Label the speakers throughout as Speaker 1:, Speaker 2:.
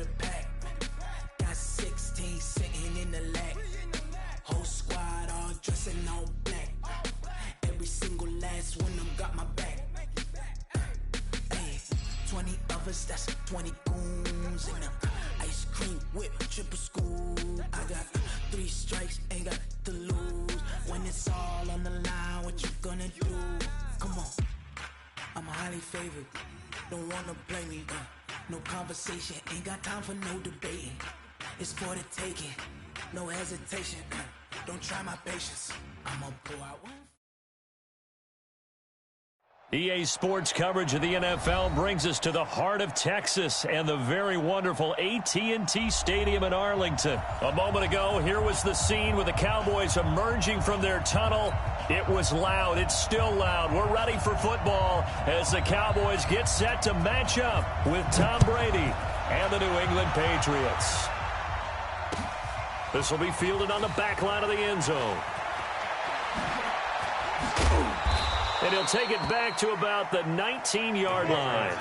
Speaker 1: of the pack. Got 16 sitting in the lap. Whole squad all dressing all black. Every single last one of them got my back. Hey, 20 of us, that's 20 goons in them. Ice cream whip, triple scoop. I got 3 strikes, ain't got to lose. When it's all on the line, what you gonna do? Come on, I'm highly favored. Don't wanna blame me, no conversation. Ain't got time for no debating. It's for the taking, no hesitation. Don't try my patience. I'ma pour out one.
Speaker 2: EA Sports coverage of the NFL brings us to the heart of Texas and the very wonderful AT&T Stadium in Arlington. A moment ago, here was the scene with the Cowboys emerging from their tunnel. It was loud. It's still loud. We're ready for football as the Cowboys get set to match up with Tom Brady and the New England Patriots. This will be fielded on the back line of the end zone. And he'll take it back to about the 19-yard line.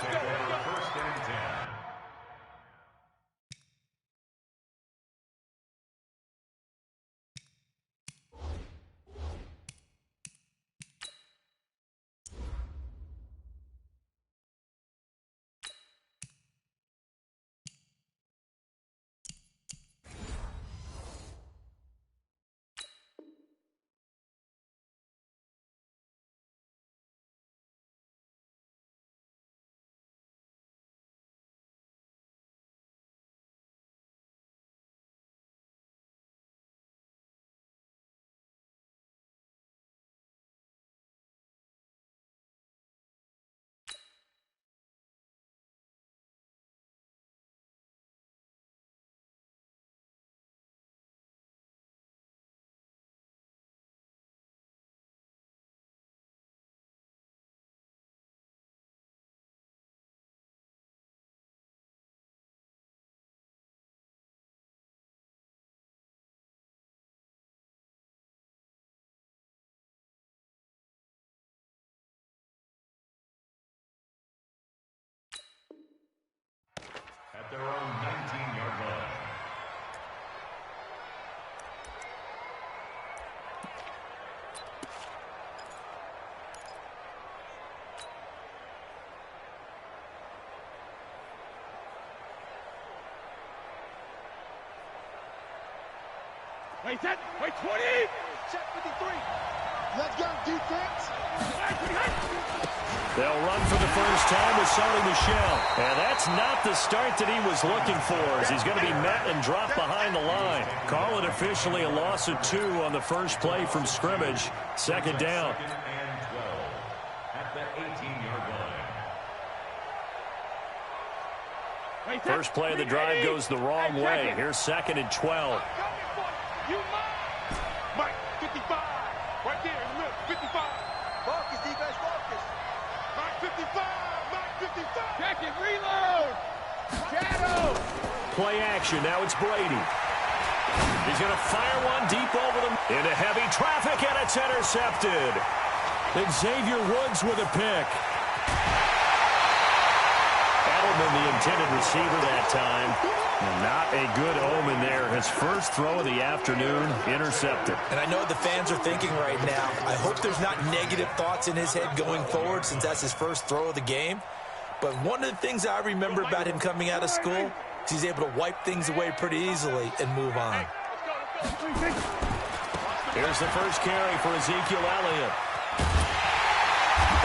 Speaker 3: At their own 19-yard line.
Speaker 4: Wait, set. Wait, 20. Check 53. Let's go, defense.
Speaker 2: They'll run for the first time with Sony Michel. And that's not the start that he was looking for, as he's going to be met and dropped behind the line. Call it officially a loss of 2 on the first play from scrimmage. Second down.
Speaker 3: Second and 12 at the 18-yard line.
Speaker 2: First play of the drive goes the wrong way. Here's second and 12.
Speaker 4: You Mike, 55. Right there in the middle, 55. Marcus, defense, Marcus. Mike, 55. Mike, 55. Check it, reload. Shadow.
Speaker 2: Play action. Now it's Brady. He's going to fire one deep over them into heavy traffic, and it's intercepted. And Xavier Woods with a pick. Edelman, the intended receiver that time. Not a good omen there. His first throw of the afternoon, intercepted.
Speaker 5: And I know what the fans are thinking right now. I hope there's not negative thoughts in his head going forward since that's his first throw of the game. But one of the things I remember about him coming out of school is he's able to wipe things away pretty easily and move on.
Speaker 2: Here's the first carry for Ezekiel Elliott.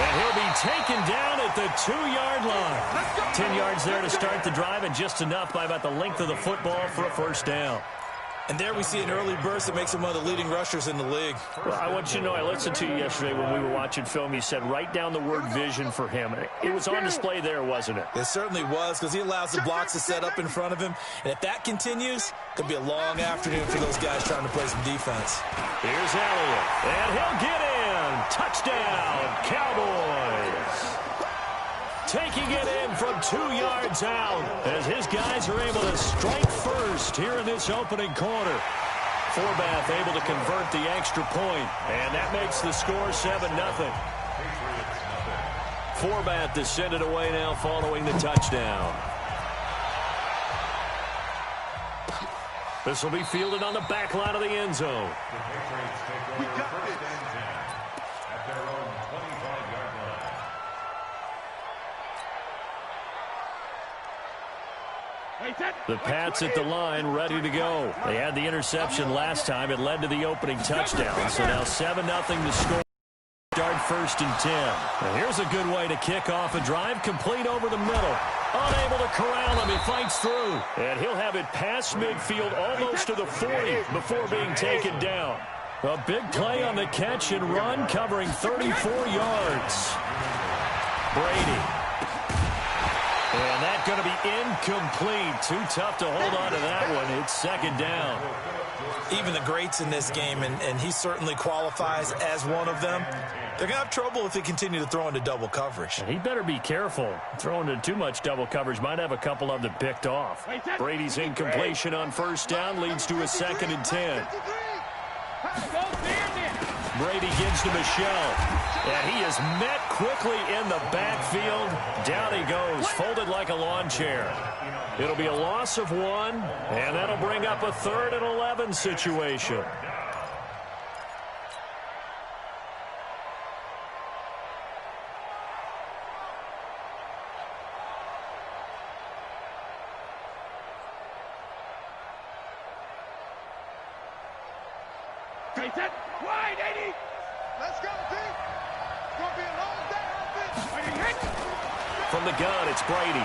Speaker 2: And he'll be taken down at the 2-yard line. 10 yards there to start the drive, and just enough by about the length of the football for a first down.
Speaker 5: And there we see an early burst that makes him one of the leading rushers in the league.
Speaker 2: Well, I want you to know, I listened to you yesterday when we were watching film. You said write down the word vision for him. It was on display there, wasn't it?
Speaker 5: It certainly was, because he allows the blocks to set up in front of him. And if that continues, it'll be a long afternoon for those guys trying to play some defense.
Speaker 2: Here's Elliott, and he'll get in. Touchdown, Cowboys. Taking it in from 2 yards out as his guys are able to strike first here in this opening quarter. Forbath able to convert the extra point, and that makes the score 7-0. Forbath to send it away now following the touchdown. This will be fielded on the back line of the end zone.
Speaker 4: We got this.
Speaker 3: At their own 25-yard line.
Speaker 2: The Pats at the line, ready to go. They had the interception last time. It led to the opening touchdown. So now 7-0 to score. Start 1st and 10. Now here's a good way to kick off a drive. Complete over the middle. Unable to corral him. He fights through. And he'll have it past midfield almost to the 40 before being taken down. A big play on the catch and run, covering 34 yards. Brady. And that's going to be incomplete. Too tough to hold on to that one. It's 2nd down.
Speaker 5: Even the greats in this game, and he certainly qualifies as one of them, they're going to have trouble if they continue to throw into double coverage.
Speaker 2: And he better be careful. Throwing into too much double coverage might have a couple of them picked off. Brady's incompletion on 1st down leads to a 2nd and 10. Brady gives to Michel. And he is met quickly in the backfield. Down he goes, folded like a lawn chair. It'll be a loss of 1, and that'll bring up a 3rd and 11 situation.
Speaker 4: Wide, 80. Let's go, D. It's going to be a long day offense.
Speaker 2: From the gun, it's Brady.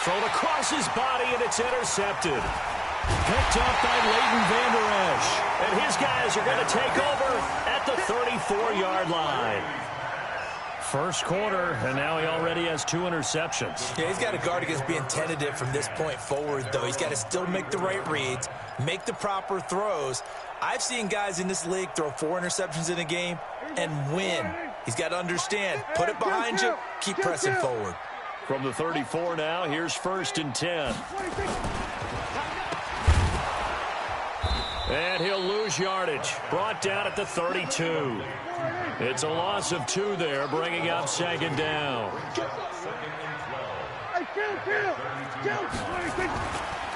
Speaker 2: Thrown across his body, and it's intercepted. Picked up by Leighton Vander Esch. And his guys are going to take over at the 34-yard line. First quarter, and now he already has 2 interceptions.
Speaker 5: Yeah, he's got to guard against being tentative from this point forward, though. He's got to still make the right reads, make the proper throws. I've seen guys in this league throw 4 interceptions in a game and win. He's got to understand, put it behind you, keep pressing forward.
Speaker 2: From the 34 now, here's 1st and 10. And he'll lose yardage. Brought down at the 32. It's a loss of 2 there, bringing up 2nd down.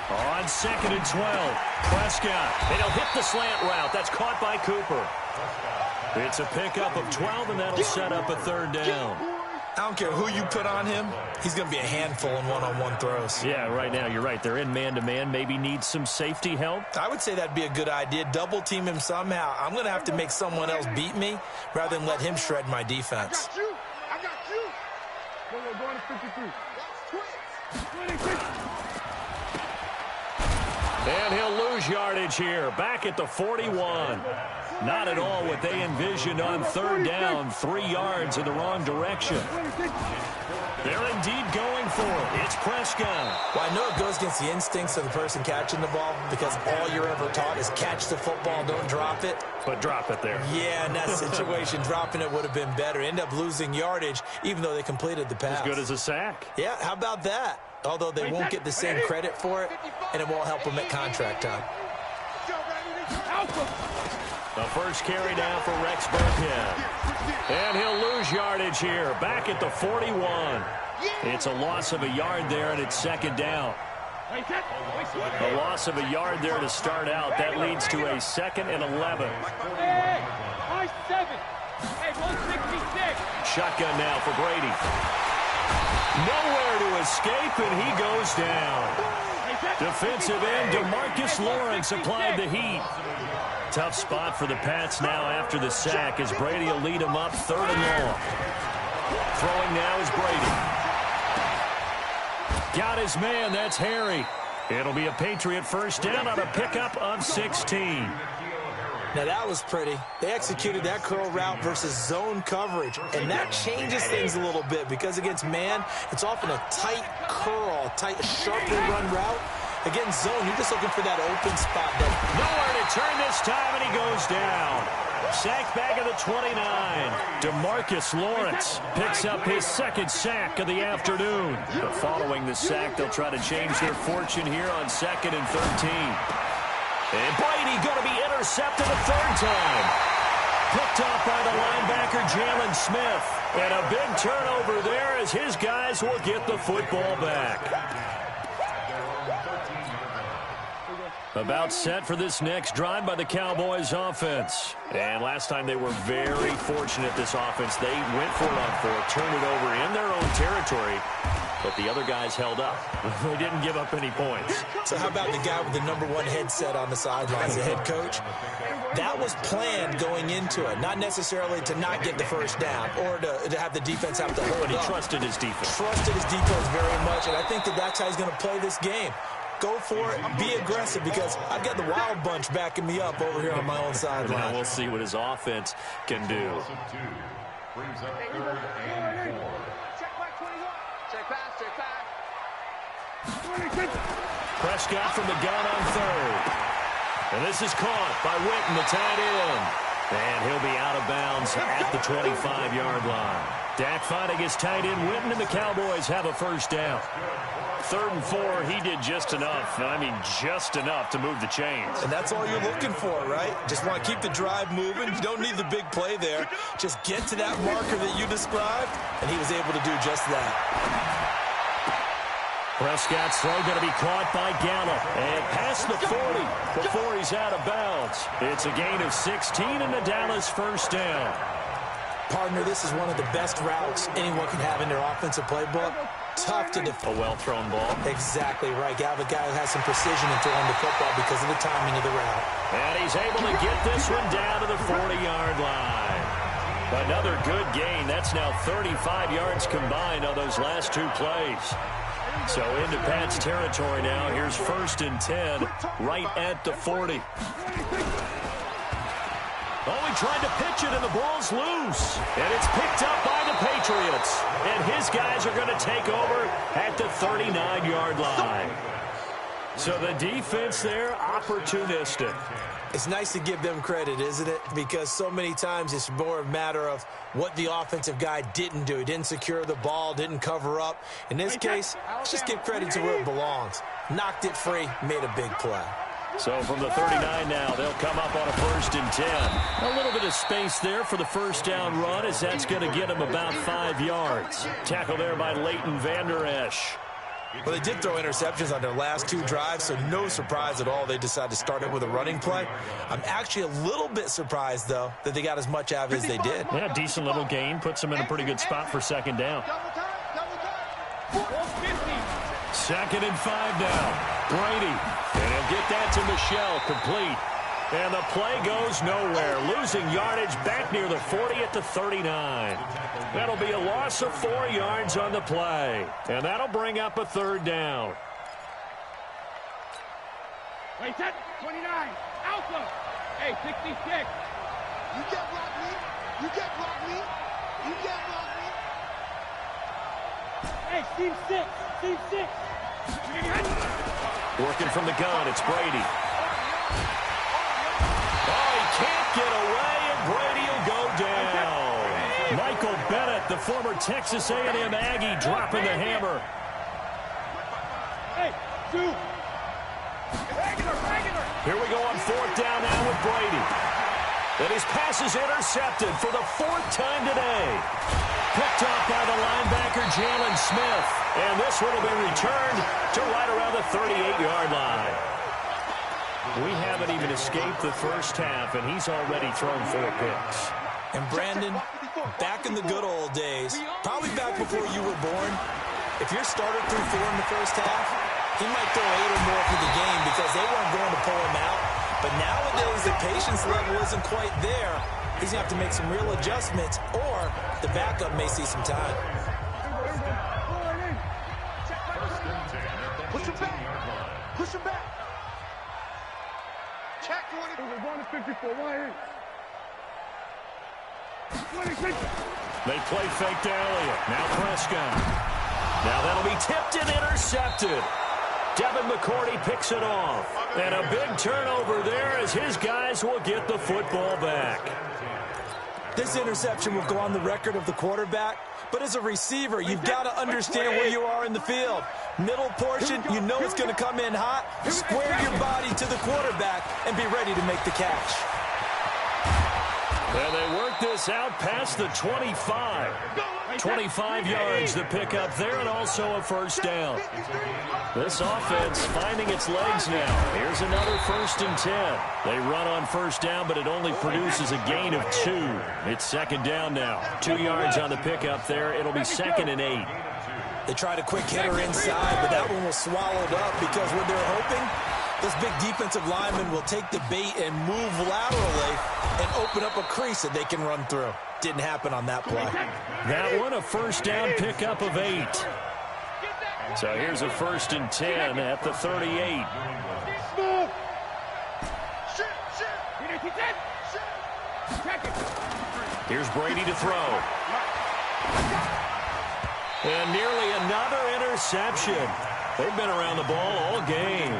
Speaker 2: On 2nd and 12, Prescott. And he'll hit the slant route. That's caught by Cooper. It's a pickup of 12, and that'll set up a 3rd down.
Speaker 5: I don't care who you put on him. He's going to be a handful in one-on-one throws.
Speaker 2: Yeah, right now, you're right. They're in man-to-man. Maybe need some safety help.
Speaker 5: I would say that'd be a good idea. Double team him somehow. I'm going to have to make someone else beat me rather than let him shred my defense.
Speaker 4: I got you. I got you. We're going to 53. That's 26.
Speaker 2: And he'll lose yardage here. Back at the 41. Not at all what they envisioned on 3rd down. 3 yards in the wrong direction. They're indeed going for it. It's Prescott.
Speaker 5: Well, I know it goes against the instincts of the person catching the ball because all you're ever taught is catch the football, don't drop it.
Speaker 2: But drop it there.
Speaker 5: Yeah, in that situation, dropping it would have been better. End up losing yardage, even though they completed the pass.
Speaker 2: As good as a sack.
Speaker 5: Yeah, how about that? Although they won't get the same credit for it, and it won't help them at contract time.
Speaker 2: The first carry down for Rex Burkhead. And he'll lose yardage here. Back at the 41. It's a loss of a yard there, and it's 2nd down. A loss of a yard there to start out. That leads to a 2nd and 11. Shotgun now for Brady. Nowhere to escape, and he goes down. Defensive end DeMarcus Lawrence applied the heat. Tough spot for the Pats now after the sack as Brady will lead them up 3rd and long. Throwing now is Brady. Got his man, that's Harry. It'll be a Patriot 1st down on a pickup of 16.
Speaker 5: Now that was pretty. They executed that curl route versus zone coverage, and that changes things a little bit because against man, it's often a tight curl, tight, sharply run route. Against zone, you're just looking for that open spot.
Speaker 2: Nowhere to turn this time, and he goes down. Sack back at the 29. DeMarcus Lawrence picks up his 2nd sack of the afternoon. But following the sack, they'll try to change their fortune here on 2nd and 13. And Brady going to be intercepted a 3rd time. Picked off by the linebacker, Jalen Smith. And a big turnover there as his guys will get the football back. About set for this next drive by the Cowboys offense. And last time they were very fortunate, this offense. They went for it on fourth, turned it over in their own territory, but the other guys held up. They didn't give up any points.
Speaker 5: So how about the guy with the #1 headset on the sidelines, the head coach? That was planned going into it, not necessarily to not get the first down or to have the defense have to hold up.
Speaker 2: But he trusted his defense.
Speaker 5: Trusted his defense very much, and I think that's how he's going to play this game. Go for it, be aggressive, because I've got the Wild Bunch backing me up over here on my own sideline.
Speaker 2: Now we'll see what his offense can do.
Speaker 3: Brings up 3rd and 4.
Speaker 4: Check back 21. Check pass, check pass.
Speaker 2: Prescott from the gun on 3rd. And this is caught by Witten, the tight end. And he'll be out of bounds at the 25-yard line. Dak finding his tight end Witten, and the Cowboys have a first down. 3rd and 4, he did just enough. I mean, just enough to move the chains.
Speaker 5: And that's all you're looking for, right? Just want to keep the drive moving. You don't need the big play there. Just get to that marker that you described, and he was able to do just that.
Speaker 2: Prescott's throw going to be caught by Gallup. And past the 40 before he's out of bounds. It's a gain of 16 and a Dallas first down.
Speaker 5: Partner, this is one of the best routes anyone can have in their offensive playbook. Tough to defend.
Speaker 2: A well-thrown ball.
Speaker 5: Exactly right. You have a guy who has some precision in throwing the football because of the timing of the route.
Speaker 2: And he's able to get this one down to the 40-yard line. Another good gain. That's now 35 yards combined on those last 2 plays. So into Pat's territory now. Here's 1st and 10 right at the 40. Oh, he tried to pitch it, and the ball's loose. And it's picked up by the Patriots. And his guys are going to take over at the 39-yard line. So the defense there, opportunistic.
Speaker 5: It's nice to give them credit, isn't it? Because so many times it's more a matter of what the offensive guy didn't do. He didn't secure the ball, didn't cover up. In this case, let's just give credit to where it belongs. Knocked it free, made a big play.
Speaker 2: So from the 39 now, they'll come up on a 1st and 10. A little bit of space there for the first down run, as that's going to get him about 5 yards. Tackle there by Leighton Vander Esch.
Speaker 5: Well, they did throw interceptions on their last 2 drives, so no surprise at all they decided to start it with a running play. I'm actually a little bit surprised, though, that they got as much out of it as they did.
Speaker 2: Yeah, decent little gain. Puts them in a pretty good spot for 2nd down. 2nd and 5 now. Brady. And he'll get that to Michel, complete. And the play goes nowhere. Losing yardage back near the 40 at the 39. That'll be a loss of 4 yards on the play. And that'll bring up a 3rd down.
Speaker 4: Wait, set. 29. Alpha. Hey, 66. You can't block me. You can't block me. You can't block me. Hey, team 6. Team 6.
Speaker 2: Working from the gun, it's Brady. Oh, he can't get away, and Brady will go down. Michael Bennett, the former Texas A&M Aggie, dropping the hammer.
Speaker 4: Hey, 2.
Speaker 2: Here we go on 4th down now with Brady. And his pass is intercepted for the 4th time today. Picked up by the linebacker, Jalen Smith. And this one will be returned to right around the 38-yard line. We haven't even escaped the first half, and he's already thrown 4 picks.
Speaker 5: And Brandon, back in the good old days, probably back before you were born, if your starter threw 4 in the first half, he might throw 8 or more for the game because they weren't going to pull him out. But nowadays, the patience level isn't quite there. He's going to have to make some real adjustments, or the backup may see some time.
Speaker 4: Push him back. Push him back. Check 54.
Speaker 2: They play fake to Elliott. Now Prescott. Now that'll be tipped and intercepted. Devin McCourty picks it off. And a big turnover there as his guys will get the football back.
Speaker 5: This interception will go on the record of the quarterback, but as a receiver, you've got to understand where you are in the field. Middle portion, you know it's going to come in hot. Square your body to the quarterback and be ready to make the catch.
Speaker 2: And they work this out past the 25. 25 yards the pickup there, and also a first down. This offense finding its legs now. Here's another 1st and 10. They run on first down, but it only produces a gain of 2. It's 2nd down now. 2 yards on the pickup there. It'll be 2nd and 8.
Speaker 5: They tried a quick hitter inside, but that one was swallowed up because what they're hoping, this big defensive lineman will take the bait and move laterally and open up a crease that they can run through. Didn't happen on that play.
Speaker 2: That one a first down pickup of 8. So here's a 1st and 10 at the 38. Here's Brady to throw. And nearly another interception. They've been around the ball all game.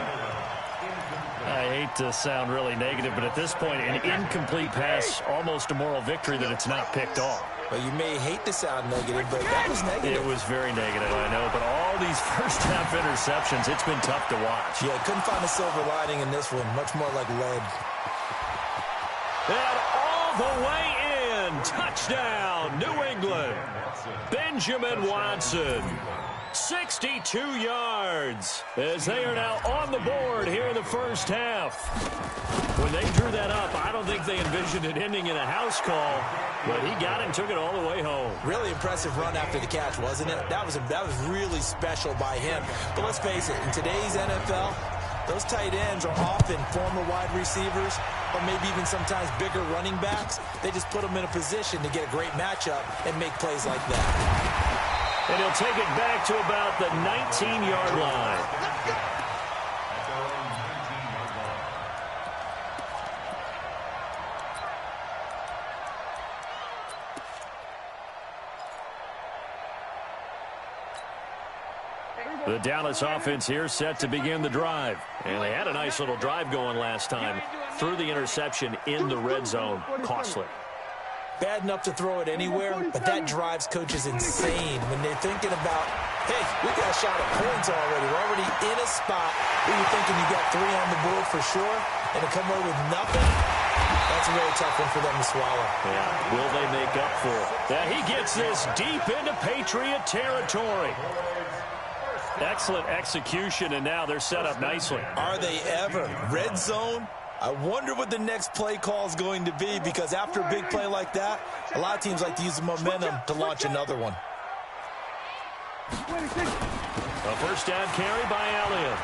Speaker 2: I hate to sound really negative, but at this point, an incomplete pass, almost a moral victory that it's not picked off.
Speaker 5: Well, you may hate to sound negative, but that was negative.
Speaker 2: It was very negative, I know, but all these first-half interceptions, it's been tough to watch.
Speaker 5: Yeah, couldn't find a silver lining in this one. Much more like lead.
Speaker 2: And all the way in. Touchdown, New England. Benjamin Watson. 62 yards as they are now on the board here in the first half. When they drew that up, I don't think they envisioned it ending in a house call, but he got it and took it all the way home.
Speaker 5: Really impressive run after the catch, wasn't it? That was really special by him. But let's face it, in today's NFL, those tight ends are often former wide receivers or maybe even sometimes bigger running backs. They just put them in a position to get a great matchup and make plays like that.
Speaker 2: And he'll take it back to about the 19-yard line. The Dallas offense here set to begin the drive. And they had a nice little drive going last time. Threw the interception in the red zone. Costly.
Speaker 5: Bad enough to throw it anywhere, but that drives coaches insane when they're thinking about, hey, we got a shot at points already. We're already in a spot where you're thinking you got 3 on the board for sure, and to come away with nothing, that's a really tough one for them to swallow.
Speaker 2: Yeah, will they make up for it? Now he gets this deep into Patriot territory. Excellent execution, and now they're set up nicely.
Speaker 5: Are they ever? Red zone? I wonder what the next play call is going to be, because after a big play like that, a lot of teams like to use the momentum to launch another one.
Speaker 2: A first down carry by Elliott.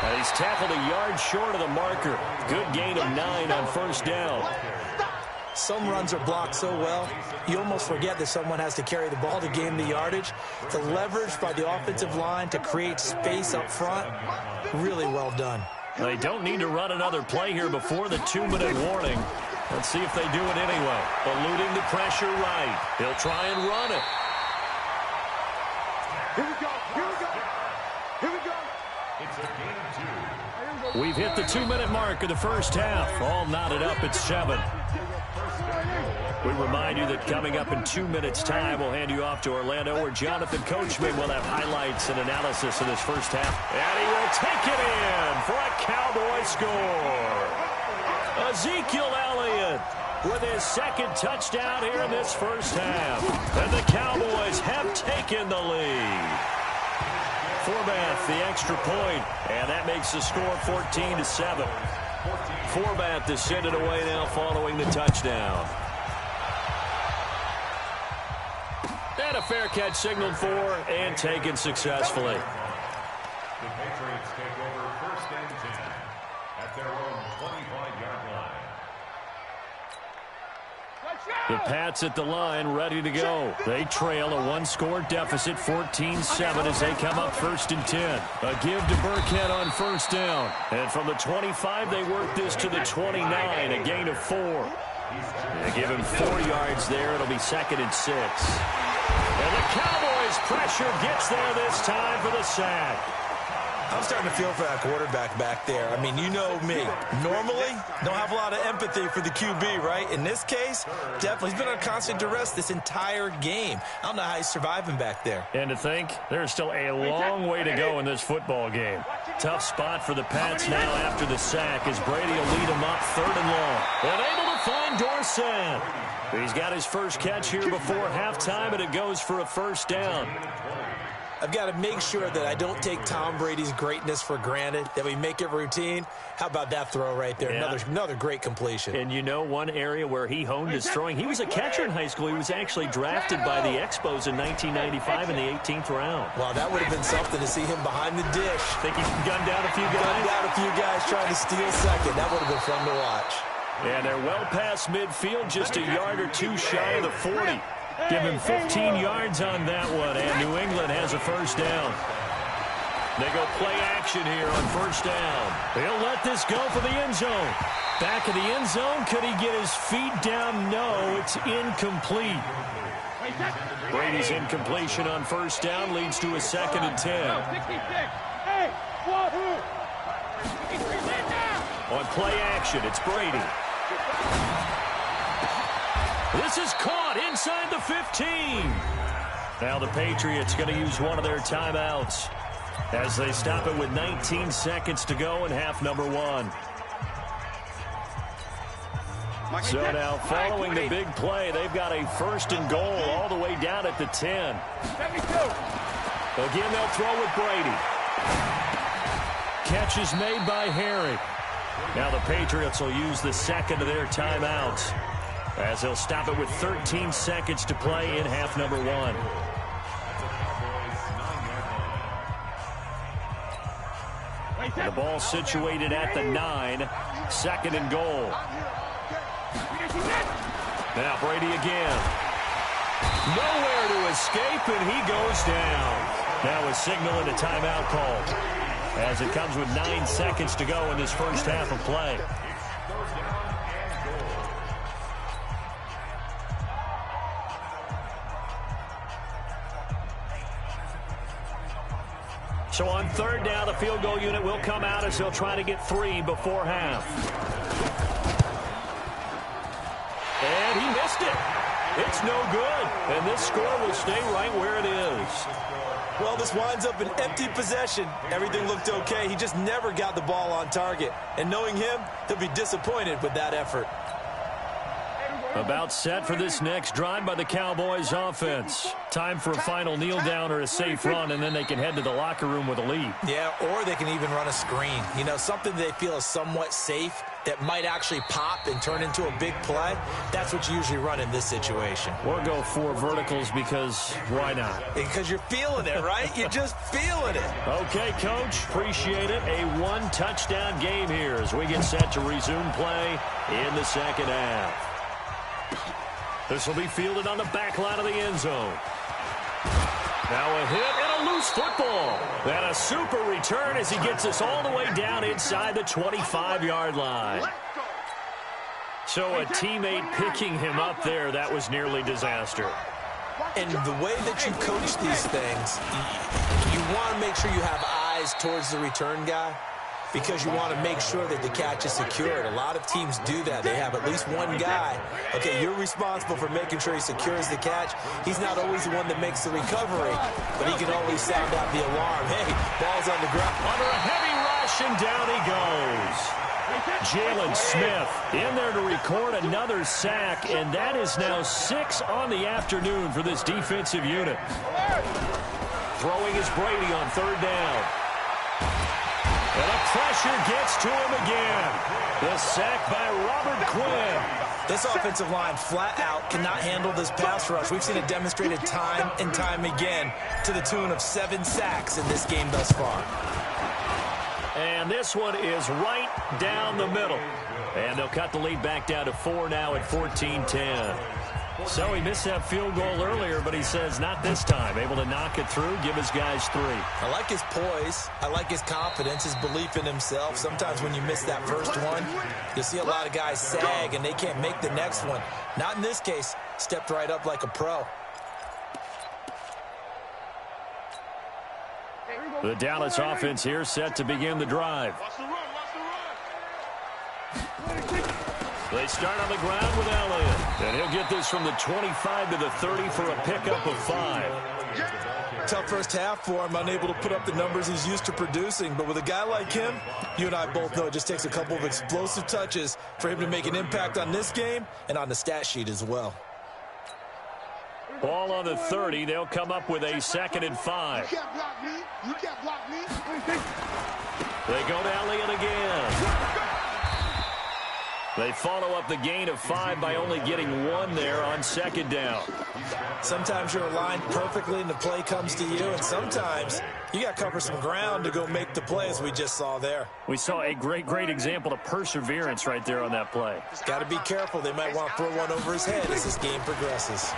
Speaker 2: And he's tackled a yard short of the marker. Good gain of 9 on first down.
Speaker 5: Some runs are blocked so well, you almost forget that someone has to carry the ball to gain the yardage. The leverage by the offensive line to create space up front, really well done.
Speaker 2: They don't need to run another play here before the 2-minute warning. Let's see if they do it anyway. Eluding the pressure right. He'll try and run it.
Speaker 4: Here we go. Here we go. Here we go.
Speaker 3: It's a gain of 2.
Speaker 2: We've hit the 2-minute mark of the first half. All knotted up at 7. We remind you that coming up in 2 minutes' time, we'll hand you off to Orlando, where Jonathan Coachman will have highlights and analysis in his first half. And he will take it in for a Cowboy score. Ezekiel Elliott with his 2nd touchdown here in this first half. And the Cowboys have taken the lead. Forbath, the extra point, and that makes the score 14-7. Forbath to send it away now following the touchdown. And a fair catch signaled for and taken successfully.
Speaker 3: The Patriots take over 1st and 10 at their own 25-yard line.
Speaker 2: The Pats at the line, ready to go. They trail a 1-score deficit, 14-7, as they come up 1st and 10. A give to Burkhead on first down. And from the 25, they work this to the 29, a gain of 4. They give him 4 yards there. It'll be 2nd and 6. And the Cowboys' pressure gets there this time for the sack.
Speaker 5: I'm starting to feel for that quarterback back there. I mean, you know me. Normally, don't have a lot of empathy for the QB, right? In this case, definitely. He's been on constant duress this entire game. I don't know how he's surviving back there.
Speaker 2: And to think, there's still a long way to go in this football game. Tough spot for the Pats now after the sack as Brady will lead them up 3rd and long. And able to find Dorsett. He's got his first catch here before halftime, and it goes for a first down.
Speaker 5: I've got to make sure that I don't take Tom Brady's greatness for granted, that we make it routine. How about that throw right there?
Speaker 2: Yeah.
Speaker 5: Another great completion.
Speaker 2: And you know one area where he honed his throwing? He was a catcher in high school. He was actually drafted by the Expos in 1995 in the 18th round.
Speaker 5: Wow, that would have been something to see him behind the dish.
Speaker 2: Think he gunned down a few guys?
Speaker 5: Gunned down a few guys trying to steal second. That would have been fun to watch.
Speaker 2: And they're well past midfield, just a yard or two shy of the 40. Give him 15 yards on that one, and New England has a first down. They go play action here on first down. He'll let this go for the end zone. Back of the end zone. Could he get his feet down? No, it's incomplete. Brady's incompletion on first down leads to a 2nd and 10. On play action, it's Brady. This is caught inside the 15. Now the Patriots going to use one of their timeouts as they stop it with 19 seconds to go in half number 1. So now following the big play, they've got a 1st and goal all the way down at the 10. Again, they'll throw with Brady. Catch is made by Harry. Now the Patriots will use the 2nd of their timeouts as they'll stop it with 13 seconds to play in half number 1. The ball situated at the 9. 2nd and goal. Now Brady again. Nowhere to escape, and he goes down. Now a signal and a timeout call as it comes with 9 seconds to go in this first half of play. So on 3rd down, the field goal unit will come out as they'll try to get 3 before half. And he missed it. It's no good. And this score will stay right where it is.
Speaker 5: Well, this winds up an empty possession. Everything looked okay. He just never got the ball on target. And knowing him, he'll be disappointed with that effort.
Speaker 2: About set for this next drive by the Cowboys offense. Time for a final kneel down or a safe run, and then they can head to the locker room with a lead.
Speaker 5: Yeah, or they can even run a screen. You know, something they feel is somewhat safe that might actually pop and turn into a big play. That's what you usually run in this situation.
Speaker 2: Or go 4 verticals because why not?
Speaker 5: Because you're feeling it, right? You're just feeling it.
Speaker 2: Okay, Coach. Appreciate it. A 1-touchdown game here as we get set to resume play in the second half. This will be fielded on the back line of the end zone. Now a hit and a loose football. And a super return as he gets us all the way down inside the 25-yard line. So a teammate picking him up there, that was nearly disaster.
Speaker 5: And the way that you coach these things, you want to make sure you have eyes towards the return guy, because you want to make sure that the catch is secured. A lot of teams do that. They have at least one guy. Okay, you're responsible for making sure he secures the catch. He's not always the one that makes the recovery, but he can always sound out the alarm. Hey, ball's on the ground.
Speaker 2: Under a heavy rush, and down he goes. Jalen Smith in there to record another sack, and that is now 6 on the afternoon for this defensive unit. Throwing is Brady on 3rd down. And the pressure gets to him again. The sack by Robert Quinn.
Speaker 5: This offensive line flat out cannot handle this pass rush. We've seen it demonstrated time and time again to the tune of 7 sacks in this game thus far.
Speaker 2: And this one is right down the middle. And they'll cut the lead back down to 4 now at 14-10. So he missed that field goal earlier, but he says not this time. Able to knock it through, give his guys 3.
Speaker 5: I like his poise. I like his confidence, his belief in himself. Sometimes when you miss that first one, you'll see a lot of guys sag and they can't make the next one. Not in this case. Stepped right up like a pro.
Speaker 2: The Dallas offense here set to begin the drive. They start on the ground with Elliott. And he'll get this from the 25 to the 30 for a pickup of 5.
Speaker 5: tough first half for him, unable to put up the numbers he's used to producing. But with a guy like him, you and I both know it just takes a couple of explosive touches for him to make an impact on this game and on the stat sheet as well.
Speaker 2: Ball on the 30. They'll come up with a 2nd and 5.
Speaker 4: You can't block me. You can't block me.
Speaker 2: They go to Elliott again. They follow up the gain of 5 by only getting 1 there on 2nd down.
Speaker 5: Sometimes you're aligned perfectly and the play comes to you, and sometimes you got to cover some ground to go make the play, as we just saw there.
Speaker 2: We saw a great example of perseverance right there on that play.
Speaker 5: Got to be careful. They might want to throw one over his head as this game progresses.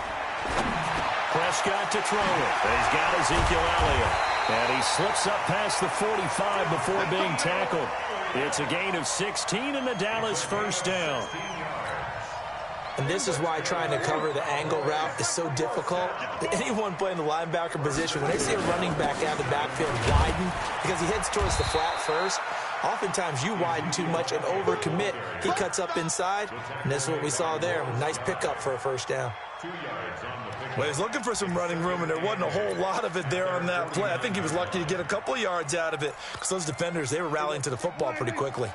Speaker 2: Prescott to throw it. He's got Ezekiel Elliott. And he slips up past the 45 before being tackled. It's a gain of 16 and the Dallas 1st down.
Speaker 5: And this is why trying to cover the angle route is so difficult. Anyone playing the linebacker position, when they see a running back out of the backfield widen because he heads towards the flat first, oftentimes you widen too much and overcommit. He cuts up inside, and this is what we saw there. Nice pickup for a 1st down.
Speaker 6: Well, he was looking for some running room, and there wasn't a whole lot of it there on that play. I think he was lucky to get a couple of yards out of it because those defenders, they were rallying to the football pretty quickly.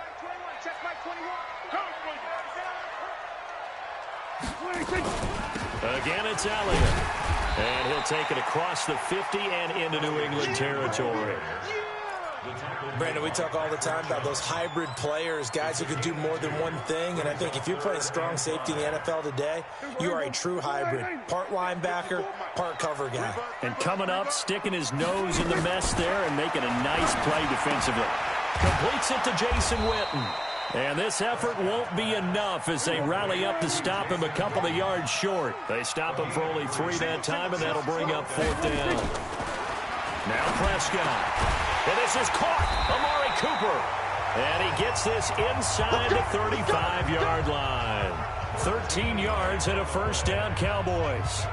Speaker 2: Again, it's Elliott. And he'll take it across the 50 and into New England territory.
Speaker 5: Brandon, we talk all the time about those hybrid players, guys who can do more than one thing, and I think if you're playing strong safety in the NFL today, you are a true hybrid. Part linebacker, part cover guy.
Speaker 2: And coming up, sticking his nose in the mess there and making a nice play defensively. Completes it to Jason Witten. And this effort won't be enough as they rally up to stop him a couple of yards short. They stop him for only 3 that time, and that'll bring up 4th down. Now Prescott. And this is caught. Amari Cooper. And he gets this inside the 35-yard line. 13 yards and a 1st down, Cowboys.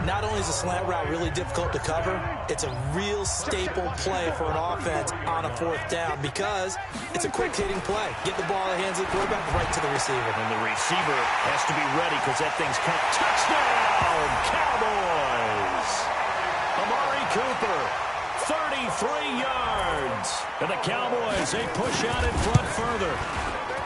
Speaker 5: Not only is a slant route really difficult to cover, it's a real staple play for an offense on a 4th down because it's a quick-hitting play. Get the ball in the hands of the quarterback right to the receiver.
Speaker 2: And the receiver has to be ready because that thing's cut. Touchdown, Cowboys! Amari Cooper, 33 yards. And the Cowboys, they push out in front further.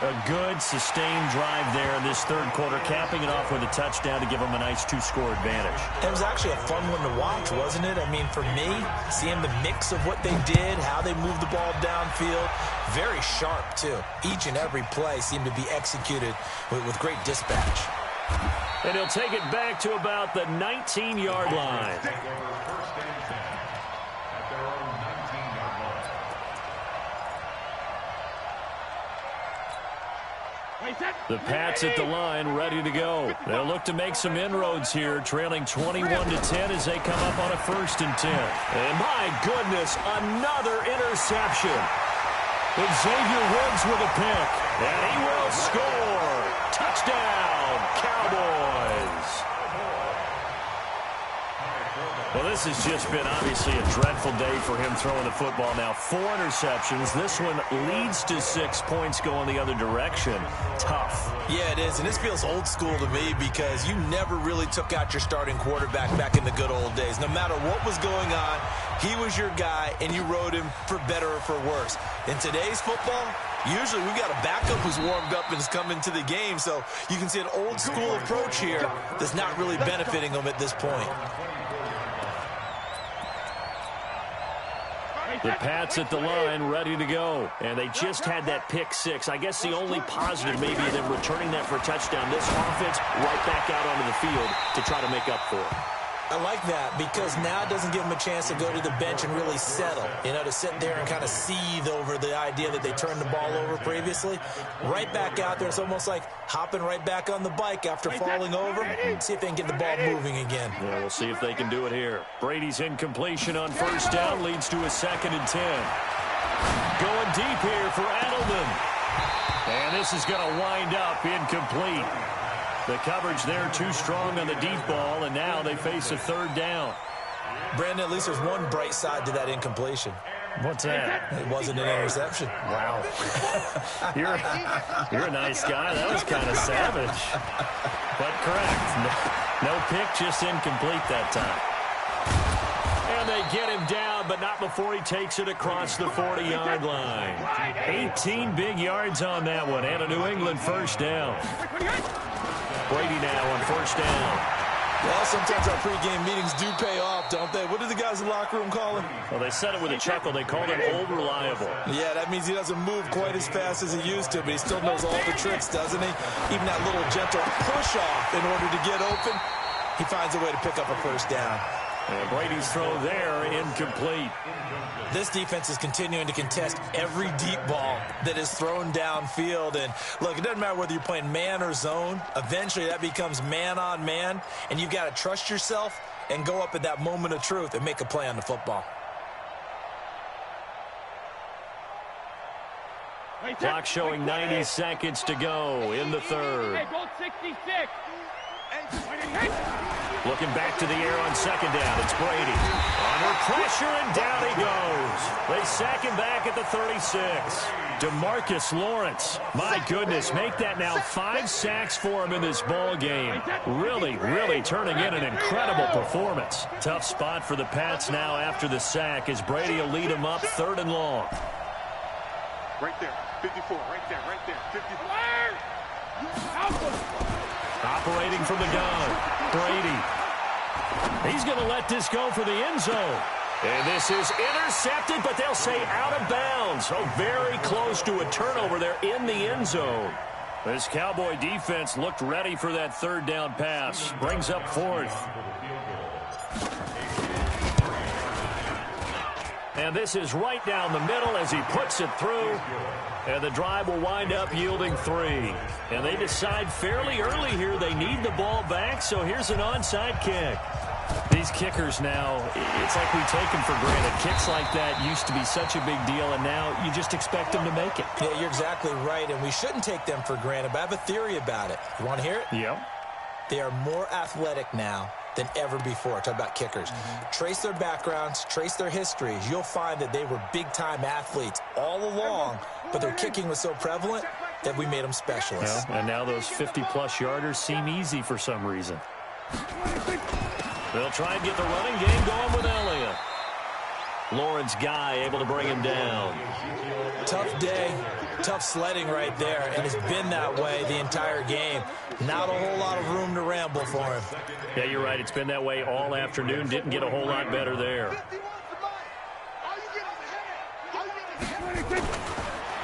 Speaker 2: A good, sustained drive there in this 3rd quarter, capping it off with a touchdown to give them a nice 2-score advantage.
Speaker 5: It was actually a fun one to watch, wasn't it? I mean, for me, seeing the mix of what they did, how they moved the ball downfield, very sharp, too. Each and every play seemed to be executed with great dispatch.
Speaker 2: And he'll take it back to about the 19-yard line. The Pats at the line, ready to go. They'll look to make some inroads here, trailing 21-10 as they come up on a 1st and 10. And my goodness, another interception. And Xavier Woods with a pick. And he will score. Touchdown, Cowboys. Well, this has just been obviously a dreadful day for him throwing the football. Now 4 interceptions. This one leads to 6 points going the other direction. Tough.
Speaker 5: Yeah, it is, and this feels old school to me because you never really took out your starting quarterback back in the good old days. No matter what was going on, he was your guy, and you rode him for better or for worse. In today's football, usually we've got a backup who's warmed up and has come into the game, so you can see an old school approach here that's not really benefiting them at this point.
Speaker 2: The Pats at the line, ready to go. And they just had that pick 6. I guess the only positive maybe them returning that for a touchdown. This offense right back out onto the field to try to make up for it.
Speaker 5: I like that because now it doesn't give them a chance to go to the bench and really settle, to sit there and kind of seethe over the idea that they turned the ball over previously. Right back out there, it's almost like hopping right back on the bike after falling over. See if they can get the ball moving again.
Speaker 2: Yeah, we'll see if they can do it here. Brady's incompletion on 1st down leads to a 2nd and 10. Going deep here for Edelman. And this is going to wind up incomplete. The coverage there too strong on the deep ball, and now they face a 3rd down.
Speaker 5: Brandon, at least there's one bright side to that incompletion.
Speaker 2: What's that?
Speaker 5: It wasn't an interception.
Speaker 2: Wow. You're a nice guy. That was kind of savage. But correct. No pick, just incomplete that time. And they get him down, but not before he takes it across the 40-yard line. 18 big yards on that one, and a New England first down. Brady now on first down.
Speaker 6: Well, sometimes our pregame meetings do pay off, don't they? What do the guys in the locker room call him?
Speaker 2: Well, they said it with a chuckle. They called him Old Reliable.
Speaker 6: Yeah, that means he doesn't move quite as fast as he used to, but he still knows all the tricks, doesn't he? Even that little gentle push-off in order to get open, he finds a way to pick up a first down.
Speaker 2: And Brady's throw there, incomplete.
Speaker 6: This defense is continuing to contest every deep ball that is thrown downfield. And, look, it doesn't matter whether you're playing man or zone. Eventually, that becomes man-on-man, and you've got to trust yourself and go up at that moment of truth and make a play on the football.
Speaker 2: Clock showing 90 seconds to go in the third.
Speaker 4: Hey, goal 66.
Speaker 2: Looking back to the air on second down. It's Brady. Under pressure, and down he goes. They sack him back at the 36. DeMarcus Lawrence. My goodness, make that now 5 sacks for him in this ball game. Really, really turning in an incredible performance. Tough spot for the Pats now after the sack as Brady will lead them up 3rd and long.
Speaker 4: Right there, 54, right there, 54.
Speaker 2: Operating from the gun, Brady. He's going to let this go for the end zone. And this is intercepted, but they'll say out of bounds. Oh, very close to a turnover there in the end zone. This Cowboy defense looked ready for that 3rd down pass. Brings up 4th. And this is right down the middle as he puts it through. And the drive will wind up yielding 3. And they decide fairly early here they need the ball back, so here's an onside kick. These kickers now, it's like we take them for granted. Kicks like that used to be such a big deal, and now you just expect them to make it.
Speaker 6: Yeah, you're exactly right, and we shouldn't take them for granted, but I have a theory about it. You want to hear it?
Speaker 2: Yep.
Speaker 6: They are more athletic now than ever before. Talk about kickers. Trace their backgrounds, trace their histories. You'll find that they were big-time athletes all along, but their kicking was so prevalent that we made them specialists.
Speaker 2: Yeah, and now those 50-plus yarders seem easy for some reason. They'll try and get the running game going with Elliott. Lawrence Guy able to bring him down.
Speaker 6: Tough day, tough sledding right there, and it's been that way the entire game. Not a whole lot of room to ramble for him.
Speaker 2: Yeah, you're right. It's been that way all afternoon. Didn't get a whole lot better there.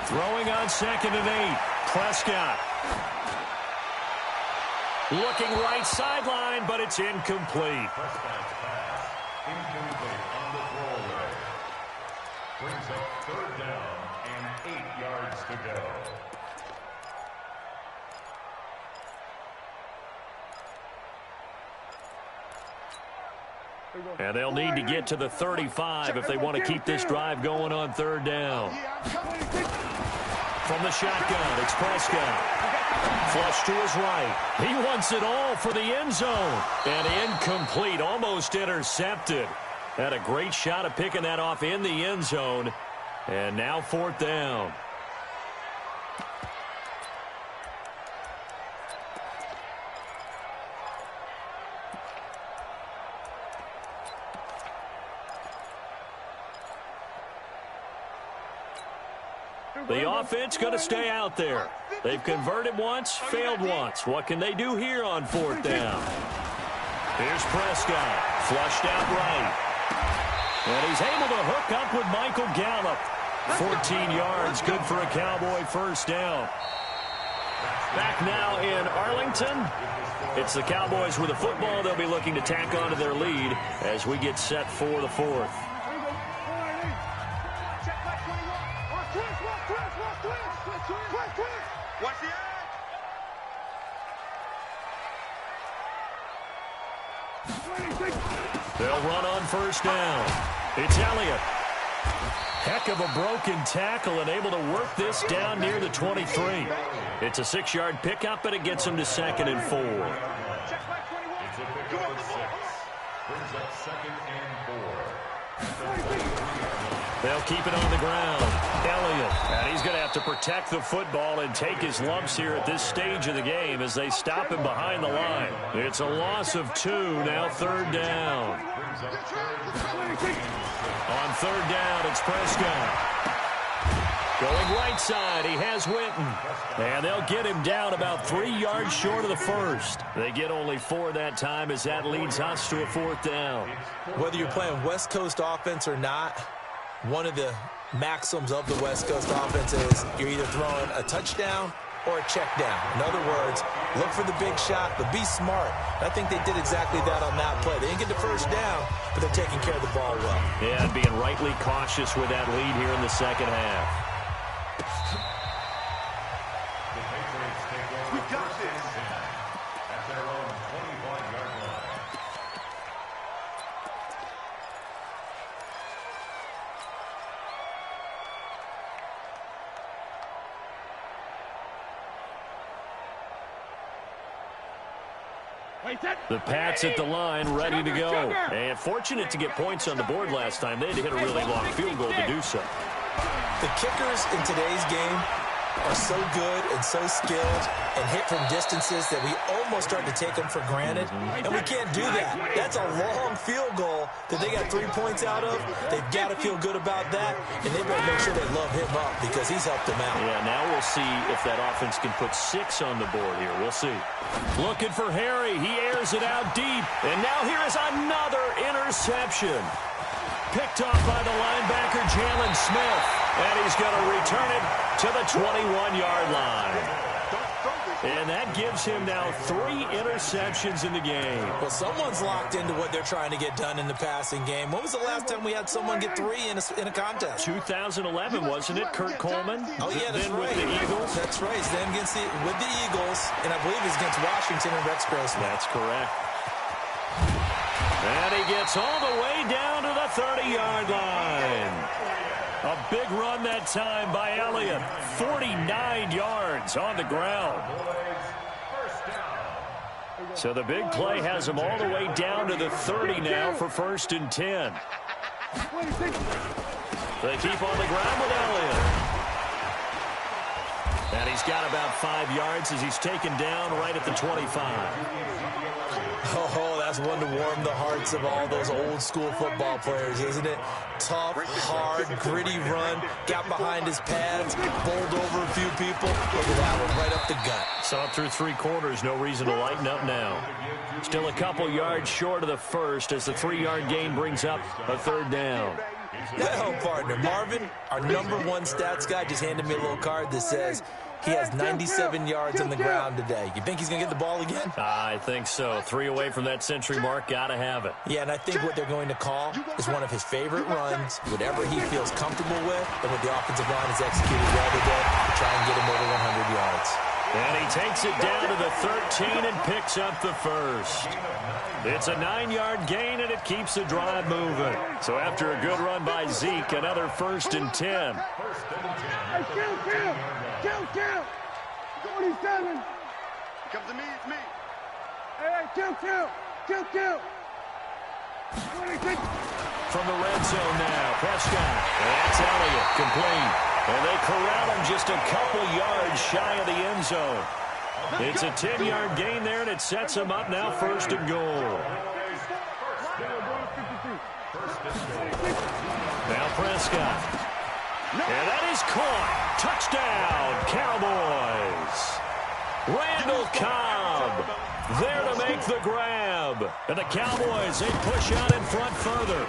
Speaker 2: Throwing on 2nd and 8. Prescott. Looking right sideline, but it's incomplete.
Speaker 3: Prescott's pass, incomplete on the throwaway. Brings up 3rd down and 8 yards to go.
Speaker 2: And they'll need to get to the 35 if they want to keep this drive going on 3rd down. From the shotgun, it's Prescott. Flush to his right. He wants it all for the end zone. And incomplete, almost intercepted. Had a great shot of picking that off in the end zone. And now 4th down. The offense going to stay out there. They've converted once, failed once. What can they do here on 4th down? Here's Prescott, flushed out right. And he's able to hook up with Michael Gallup. 14 yards, good for a Cowboy first down. Back now in Arlington. It's the Cowboys with the football. They'll be looking to tack onto their lead as we get set for the 4th. They'll run on first down. It's Elliott. Heck of a broken tackle and able to work this down near the 23. It's a 6-yard pickup, but it gets him to 2nd and 4.
Speaker 3: It's a pickup of 6. Brings up 2nd and 4.
Speaker 2: They'll keep it on the ground. Elliott. And he's going to have to protect the football and take his lumps here at this stage of the game as they stop him behind the line. It's a loss of 2, now 3rd down. On 3rd down, it's Prescott. Going right side, he has Witten. And they'll get him down about 3 yards short of the first. They get only 4 that time as that leads us to a 4th down.
Speaker 5: Whether you're playing West Coast offense or not, one of the maxims of the West Coast offense is you're either throwing a touchdown or a check down. In other words, look for the big shot, but be smart. I think they did exactly that on that play. They didn't get the first down, but they're taking care of the ball well.
Speaker 2: Yeah, and being rightly cautious with that lead here in the second half.
Speaker 3: We got this. At their own 25-yard line.
Speaker 2: The Pats at the line, ready to go. And fortunate to get points on the board last time. They had to hit a really long field goal to do so.
Speaker 5: The kickers in today's game are so good and so skilled and hit from distances that we almost start to take them for granted. And we can't do that. That's a long field goal that they got 3 points out of. They've got to feel good about that, and they better make sure they love him up because he's helped them out.
Speaker 2: Yeah, now we'll see if that offense can put 6 on the board here. We'll see. Looking for Harry. He airs it out deep. And now here is another interception. Picked off by the linebacker, Jalen Smith. And he's going to return it to the 21-yard line. And that gives him now 3 interceptions in the game.
Speaker 5: Well, someone's locked into what they're trying to get done in the passing game. When was the last time we had someone get 3 in a contest?
Speaker 2: 2011, wasn't it? Kurt Coleman?
Speaker 5: Oh, yeah, that's right.
Speaker 2: With the Eagles?
Speaker 5: That's right. It's then with the Eagles, and I believe it's against Washington and Rex Grossman.
Speaker 2: That's correct. And he gets all the way down to the 30-yard line. A big run that time by Elliott. 49 yards on the ground. So the big play has him all the way down to the 30 now for 1st and 10. They keep on the ground with Elliott. And he's got about 5 yards as he's taken down right at the 25.
Speaker 5: Oh, that's one to warm the hearts of all those old school football players, isn't it? Tough, hard, gritty run, got behind his pads, bowled over a few people. Look at that one, right up the gut.
Speaker 2: Saw it through 3 quarters, no reason to lighten up now. Still a couple yards short of the first as the 3-yard gain brings up a 3rd down.
Speaker 5: Well, partner, Marvin, our #1 stats guy, just handed me a little card that says he has 97 yards on the ground today. You think he's going to get the ball again?
Speaker 2: I think so. 3 away from that century mark. Got to have it.
Speaker 5: Yeah, and I think what they're going to call is one of his favorite runs, whatever he feels comfortable with, and what the offensive line has executed well today to try and get him over 100 yards.
Speaker 2: And he takes it down to the 13 and picks up the first. It's a 9-yard gain, and it keeps the drive moving. So after a good run by Zeke, another 1st and 10.
Speaker 4: Hey, kill. 47. Come to me, it's me. Hey, kill. 26.
Speaker 2: From the red zone now, Prescott. And that's Elliott, complete. And they corral him just a couple yards shy of the end zone. It's a 10-yard gain there, and it sets him up now 1st and goal. Now Prescott. And that is caught. Touchdown, Cowboys. Randall Cobb there to make the grab. And the Cowboys, they push out in front further.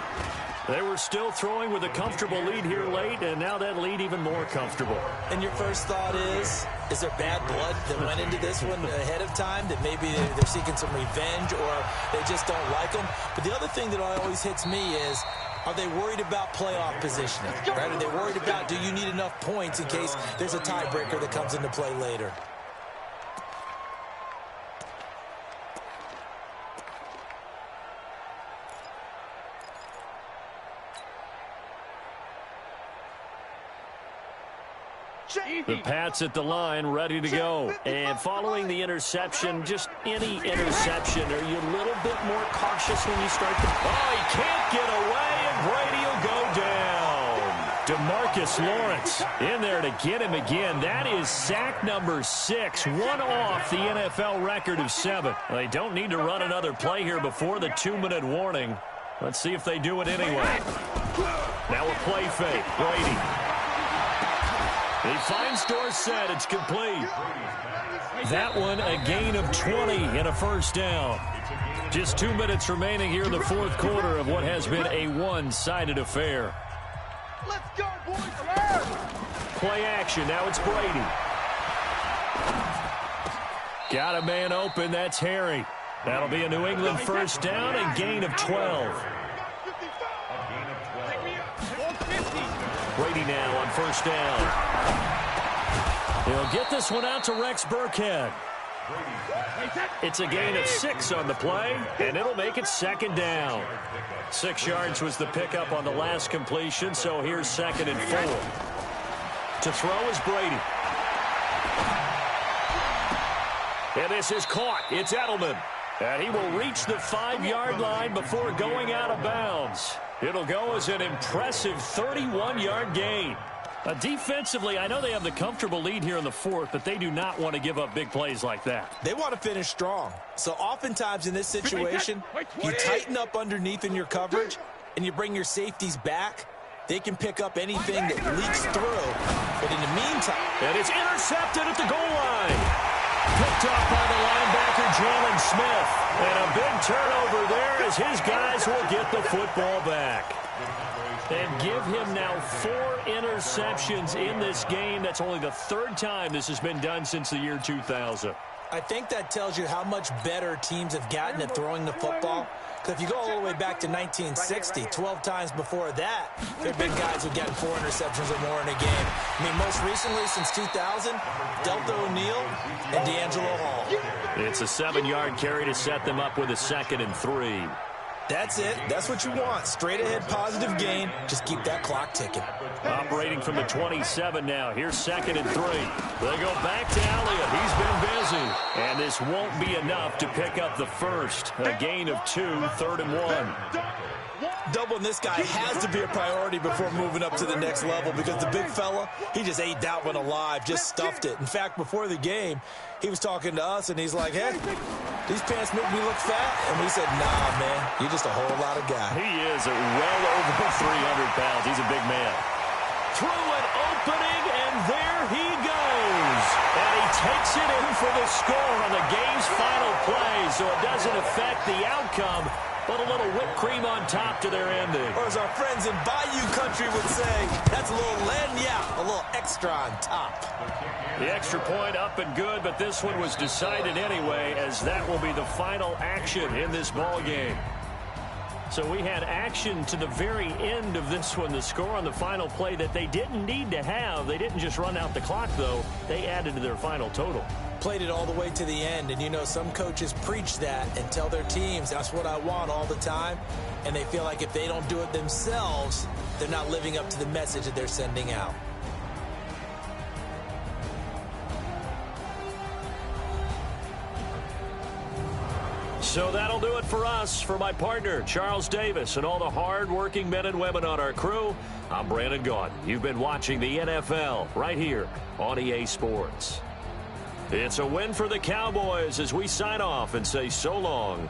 Speaker 2: They were still throwing with a comfortable lead here late, and now that lead even more comfortable.
Speaker 5: And your first thought is there bad blood that went into this one ahead of time, that maybe they're seeking some revenge or they just don't like them? But the other thing that always hits me is, are they worried about playoff positioning? Right? Are they worried about, do you need enough points in case there's a tiebreaker that comes into play later?
Speaker 2: The Pats at the line, ready to go. And following the interception, just any interception, are you a little bit more cautious when you start to... Oh, he can't get away, and Brady will go down. DeMarcus Lawrence in there to get him again. That is sack number 6, one off the NFL record of 7. They don't need to run another play here before the 2-minute warning. Let's see if they do it anyway. Now a play fake. Brady. He finds Dorsett. It's complete. That one a gain of 20 and a first down. Just 2 minutes remaining here in the fourth quarter of what has been a one-sided affair.
Speaker 4: Let's go, boys.
Speaker 2: Play action. Now it's Brady. Got a man open. That's Harry. That'll be a New England first down, a gain of 12. Brady now on first down. He'll get this one out to Rex Burkhead. It's a gain of 6 on the play, and it'll make it second down. 6 yards was the pickup on the last completion, so here's 2nd and 4. To throw is Brady. And this is caught. It's Edelman. And he will reach the 5-yard line before going out of bounds. It'll go as an impressive 31-yard gain. Defensively, I know they have the comfortable lead here in the fourth, but they do not want to give up big plays like that.
Speaker 6: They want to finish strong. So oftentimes in this situation, you tighten up underneath in your coverage, and you bring your safeties back. They can pick up anything that leaks through. But in the meantime...
Speaker 2: And it's intercepted at the goal line. Picked up by the linebacker, Jalen Smith. And a big turnover there as his guys will get the football back. And give him now 4 interceptions in this game. That's only the 3rd time this has been done since the year 2000.
Speaker 6: I think that tells you how much better teams have gotten at throwing the football. Because if you go all the way back to 1960, 12 times before that, there have been guys who've gotten 4 interceptions or more in a game. I mean, most recently, since 2000, Delta O'Neal and D'Angelo Hall.
Speaker 2: It's a 7-yard carry to set them up with a 2nd and 3.
Speaker 6: That's it. That's what you want. Straight ahead positive gain. Just keep that clock ticking.
Speaker 2: Operating from the 27 now. Here's 2nd and 3. They go back to Elliott. He's been busy. And this won't be enough to pick up the first. A gain of 2, 3rd and 1.
Speaker 6: Doubling this guy has to be a priority before moving up to the next level because the big fella, he just ate that one alive, just stuffed it. In fact, before the game, he was talking to us, and he's like, hey, these pants make me look fat. And we said, nah, man, you're just a whole lot of guy.
Speaker 2: He is well over 300 pounds. He's a big man. Through an opening, and there he goes. And he takes it in for the score on the game's final play, so it doesn't affect the outcome, but a little whipped cream on top to their ending.
Speaker 6: Or as our friends in Bayou Country would say, that's a little lagniappe, a little extra on top.
Speaker 2: The extra point up and good, but this one was decided anyway, as that will be the final action in this ball game. So we had action to the very end of this one. The score on the final play that they didn't need to have. They didn't just run out the clock, though. They added to their final total.
Speaker 6: Played it all the way to the end, and you know some coaches preach that and tell their teams that's what I want all the time, and they feel like if they don't do it themselves, they're not living up to the message that they're sending out.
Speaker 2: So that'll do it for us. For my partner, Charles Davis, and all the hard-working men and women on our crew, I'm Brandon Gaudin. You've been watching the NFL right here on EA Sports. It's a win for the Cowboys as we sign off and say so long